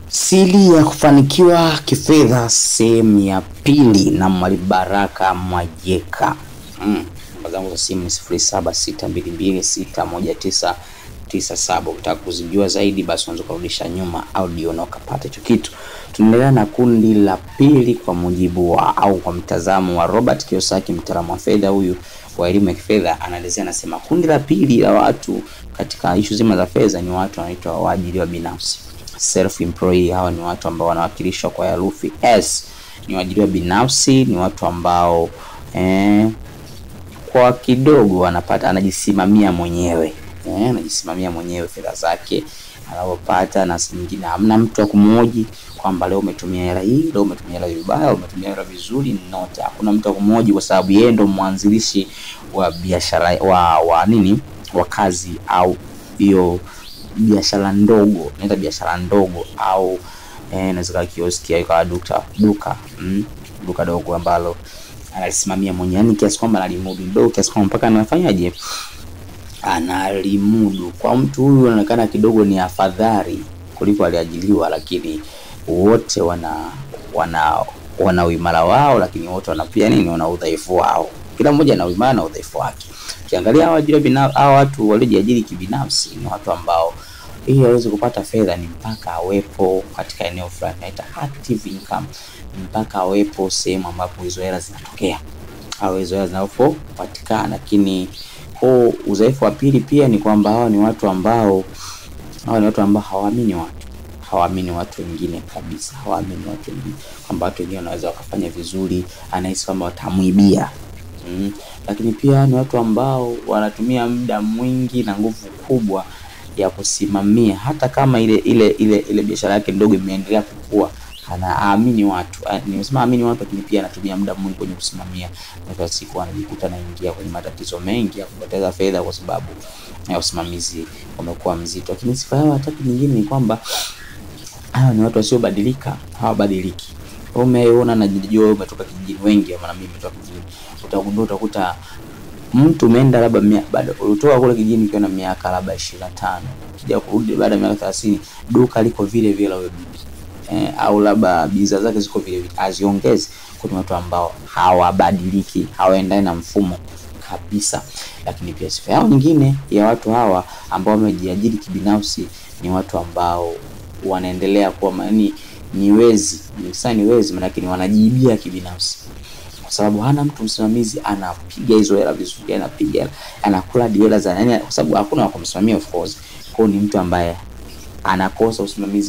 Siri ya kufanikiwa kifedha sehemu ya pili na Mwalimu Baraka Mwajeka. Namba zangu za simu ni 0762261997. Ukitaka kuzijua zaidi basi unaweza kurudisha nyuma audio na ukapata hicho kitu. Tunaendelea na kundi la pili kwa mujibu wa au kwa mtazamo wa Robert Kiyosaki, mtaalamu wa fedha huyu wa elimu ya kifedha. Anaelezea, anasema kundi la pili la watu katika issue zima za fedha ni watu wanaitwa waajiriwa binafsi, self employee. Hao ni watu ambao wanawakilishwa kwa herufi S. Ni waajiriwa binafsi, ni watu ambao kwa kidogo anajisimamia mwenyewe. Anajisimamia mwenyewe fedha zake anapopata, na nyingine hamna mtu wa kumhoji kwamba leo umetumia hela hii, leo umetumia hela vibaya, umetumia hela vizuri. Note, hakuna mtu wa kumhoji kwa sababu yeye ndo mwanzilishi wa biashara wa kazi au hiyo biashara ndogo. Inaita biashara ndogo au inaweza kuwa kioski au duka dogo ambalo analisimamia mwenyewe. Yaani kiasi kwamba analimudu ndogo kiasi kwamba mpaka anafanyaje, analimudu. Kwa mtu huyu anaonekana kidogo ni afadhali kuliko aliajiliwa, lakini wote wana uimara wao, lakini wote wana udhaifu wao. Kila mmoja ana uimara na udhaifu wake. Ukiangalia watu waliojiajiri kibinafsi ni watu ambao ili waweze kupata fedha ni mpaka awepo katika eneo fulani, inaita active income, mpaka awepo sehemu ambapo hizo hela zinatokea au hizo hela zinapopatikana. Lakini udhaifu wa pili pia ni kwamba hao ni watu ambao hawaamini watu wengine kabisa. Hawaamini watu wengine kwamba watu wengine wanaweza wakafanya vizuri, anahisi kwamba watamuibia. Lakini pia ni watu ambao wanatumia muda mwingi na nguvu kubwa ya kusimamia, hata kama ile biashara yake ndogo imeendelea kukua, anaamini watu. Nimesema amini watu, lakini pia anatumia muda mwingi kwenye kusimamia. Kwa siku anajikuta anaingia kwenye matatizo mengi ya kupoteza fedha kwa sababu ya usimamizi umekuwa mzito. Lakini sifa yao tatu nyingine ni kwamba hao ni watu wasiobadilika, hawabadiliki. Umeona na jijio umetoka kijijini, wengi ama mimi nimetoka kijijini, utakuta mtu umeenda labda bado ulitoka kule kijijini ukiwa na miaka labda 25, kija kurudi baada ya miaka 30 duka liko vile vile wewe bibi, au labda bidhaa zake ziko vile vile, aziongeze. Kuna watu ambao hawabadiliki, hawaendani na mfumo kabisa. Lakini pia sifa yao nyingine ya watu hawa ambao wamejiajiri kibinafsi ni watu ambao wanaendelea kuwa ni wezi. Ni wezi maana yake ni wanajibia kibinafsi, kwa sababu hana mtu msimamizi. Anapiga hizo hela vizuri, anapiga, anakula hela za kwa sababu hakuna wa kumsimamia of course. Kwa ni mtu ambaye anakosa usimamizi.